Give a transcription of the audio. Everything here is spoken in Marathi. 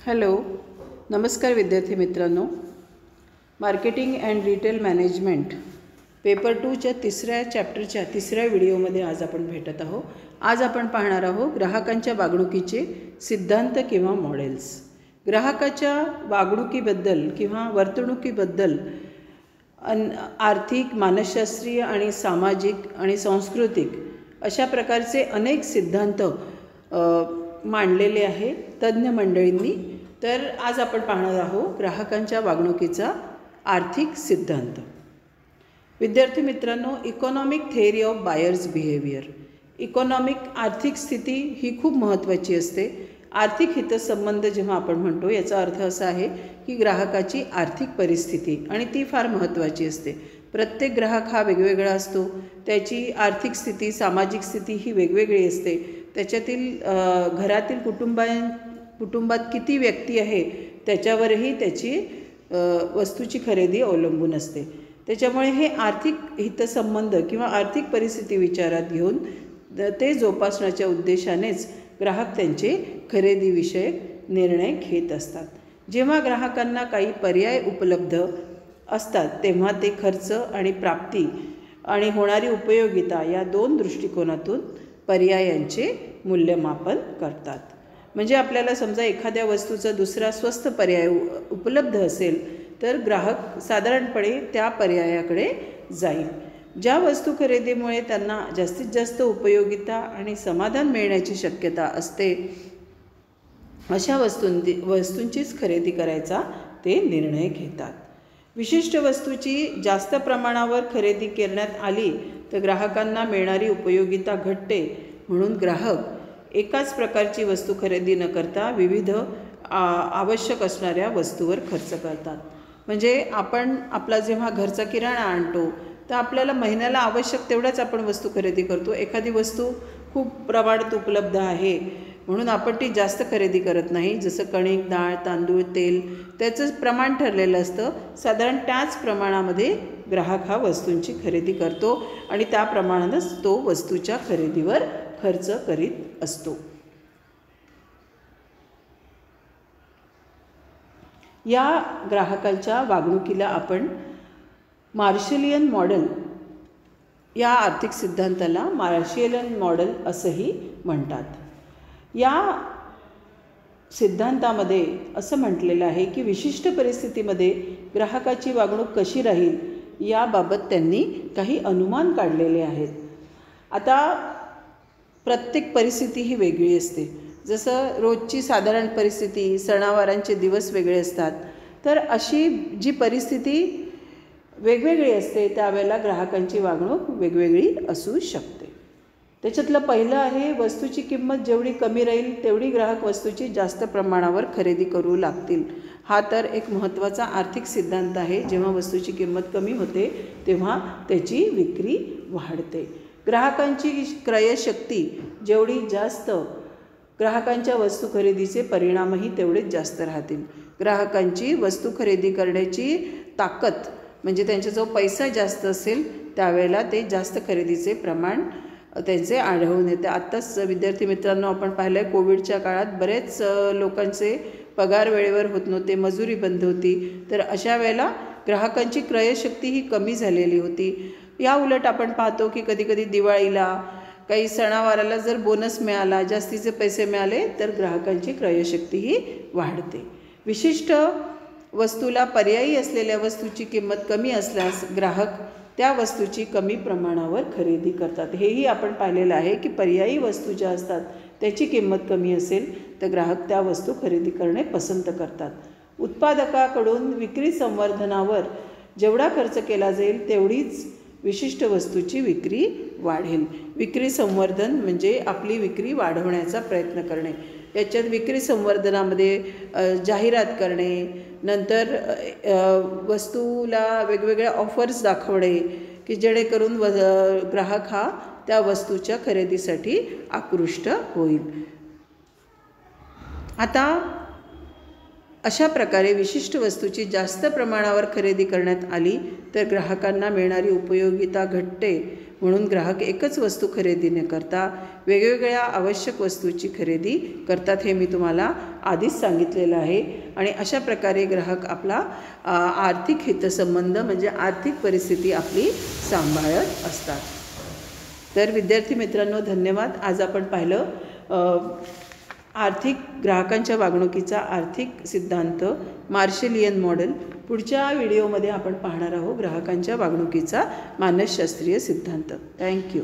हॅलो, नमस्कार विद्यार्थी मित्रांनो. Marketing and retail management paper 2च्या तिसऱ्या चॅप्टरच्या तिसऱ्या व्हिडिओमध्ये आज आपण भेटत आहोत. आज आपण पाहणार आहोत ग्राहकांच्या वागणुकीचे सिद्धांत किंवा मॉडेल्स. ग्राहकाच्या वागणुकीबद्दल किंवा वर्तणुकीबद्दल आर्थिक, मानसशास्त्रीय आणि सामाजिक आणि सांस्कृतिक अशा प्रकारचे अनेक सिद्धांत मांडलेले आहे तज्ज्ञ मंडळींनी. तर आज आपण पाहणार आहोत ग्राहकांच्या वागणुकीचा आर्थिक सिद्धांत. विद्यार्थी मित्रांनो, economic theory of buyers behaviour. Economic आर्थिक स्थिती ही खूप महत्त्वाची असते. आर्थिक हितसंबंध जेव्हा आपण म्हणतो याचा अर्थ असा आहे की ग्राहकाची आर्थिक परिस्थिती, आणि ती फार महत्त्वाची असते. प्रत्येक ग्राहक हा वेगवेगळा असतो. त्याची आर्थिक स्थिती, सामाजिक स्थिती ही वेगवेगळी असते. त्याच्यातील घरातील कुटुंबात किती व्यक्ती आहे त्याच्यावरही त्याची वस्तूची खरेदी अवलंबून असते. त्याच्यामुळे हे आर्थिक हितसंबंध किंवा आर्थिक परिस्थिती विचारात घेऊन ते जोपासण्याच्या उद्देशानेच ग्राहक त्यांचे खरेदीविषयक निर्णय घेत असतात. जेव्हा ग्राहकांना काही पर्याय उपलब्ध असतात तेव्हा ते खर्च आणि प्राप्ती आणि होणारी उपयोगिता या दोन दृष्टिकोनातून पर्यायांचे मूल्यमापन करतात. म्हणजे आपल्याला समजा एखाद्या वस्तूचा दुसरा स्वस्त पर्याय उपलब्ध असेल तर ग्राहक साधारणपणे त्या पर्यायाकडे जाईल. ज्या वस्तू खरेदीमुळे त्यांना जास्तीत जास्त उपयोगिता आणि समाधान मिळण्याची शक्यता असते अशा वस्तूंचीच खरेदी करायचा ते निर्णय घेतात. विशिष्ट वस्तूची जास्त प्रमाणावर खरेदी करण्यात आली तर ग्राहकांना मिळणारी उपयोगिता घटते. म्हणून ग्राहक एकाच प्रकारची वस्तू खरेदी न करता विविध आवश्यक असणाऱ्या वस्तूवर खर्च करतात. म्हणजे आपण आपला जेव्हा घरचा किराणा आणतो तर आपल्याला महिन्याला आवश्यक तेवढ्याच आपण वस्तू खरेदी करतो. एखादी वस्तू खूप प्रमाणात उपलब्ध आहे म्हणून आपण ती जास्त खरेदी करत नाही. जसं कणिक, डाळ, तांदूळ, तेल त्याचं प्रमाण ठरलेलं असतं. साधारण त्याच प्रमाणामध्ये ग्राहक हा वस्तूंची खरेदी करतो आणि त्या प्रमाणातच तो वस्तूच्या खरेदीवर खर्च करीत असतो. या ग्राहकांच्या वागणुकीला आपण मार्शलियन मॉडेल, या आर्थिक सिद्धांताला मार्शलियन मॉडेल असंही म्हणतात. या सिद्धांतामध्ये असं म्हटलेलं आहे की विशिष्ट परिस्थितीमध्ये ग्राहकाची वागणूक कशी राहील याबाबत त्यांनी काही अनुमान काढलेले आहेत. आता प्रत्येक परिस्थिती ही वेगळी असते. जसं रोजची साधारण परिस्थिती, सणावारांचे दिवस वेगळे असतात. तर अशी जी परिस्थिती वेगवेगळी असते त्यावेळेला ग्राहकांची वागणूक वेगवेगळी असू शकते. त्याच्यातलं पहिलं आहे वस्तूची किंमत जेवढी कमी राहील तेवढी ग्राहक वस्तूची जास्त प्रमाणावर खरेदी करू लागतील. हा तर एक महत्त्वाचा आर्थिक सिद्धांत आहे. जेव्हा वस्तूची किंमत कमी होते तेव्हा त्याची विक्री वाढते. ग्राहकांची क्रयशक्ती जेवढी जास्त, ग्राहकांच्या वस्तू खरेदीचे परिणामही तेवढेच जास्त राहतील. ग्राहकांची वस्तू खरेदी करण्याची ताकद म्हणजे त्यांच्याजवळ पैसा जास्त असेल त्यावेळेला ते जास्त खरेदीचे प्रमाण त्यांचे आढळून येते. आत्ताच विद्यार्थी मित्रांनो आपण पाहिलं आहे कोविडच्या काळात बरेच लोकांचे पगार वेळेवर होत नव्हते, मजुरी बंद होती. तर अशा वेळेला ग्राहकांची क्रयशक्ती ही कमी झालेली होती. या उलट आपण पाहतो की कधीकधी दिवाळीला, काही सणावाराला जर बोनस मिळाला, जास्तीचे पैसे मिळाले तर ग्राहकांची क्रयशक्ती ही वाढते. विशिष्ट वस्तूला पर्यायी असलेल्या वस्तूची किंमत कमी असल्यास ग्राहक त्या वस्तूची कमी प्रमाणावर खरेदी करतात. हेही आपण पाहिलेलं आहे की पर्यायी वस्तू ज्या असतात त्याची किंमत कमी असेल तर ग्राहक त्या वस्तू खरेदी करणे पसंत करतात. उत्पादकाकडून विक्री संवर्धनावर जेवढा खर्च केला जाईल तेवढीच विशिष्ट वस्तूची विक्री वाढेल. विक्री संवर्धन म्हणजे आपली विक्री वाढवण्याचा प्रयत्न करणे. याच्यात विक्री संवर्धनामध्ये जाहिरात करणे, नंतर वस्तूला वेगवेगळ्या ऑफर्स दाखवणे की जेणेकरून ग्राहक हा त्या वस्तूच्या खरेदीसाठी आकृष्ट होईल. आता अशा प्रकारे विशिष्ट वस्तूची जास्त प्रमाणावर खरेदी करण्यात आली तर ग्राहकांना मिळणारी उपयोगिता घटते. म्हणून ग्राहक एकच वस्तू खरेदी न करता वेगवेगळ्या आवश्यक वस्तूची खरेदी करतात हे मी तुम्हाला आधीच सांगितलेलं आहे. आणि अशा प्रकारे ग्राहक आपला आर्थिक हितसंबंध म्हणजे आर्थिक परिस्थिती आपली सांभाळत असतात. तर विद्यार्थी मित्रांनो, धन्यवाद. आज आपण पाहिलं ग्राहकांच्या वागणुकीचा आर्थिक सिद्धांत, मार्शलियन मॉडेल. पुढच्या व्हिडिओमध्ये आपण पाहणार आहोत ग्राहकांच्या वागणुकीचा मानसशास्त्रीय सिद्धांत. थँक्यू.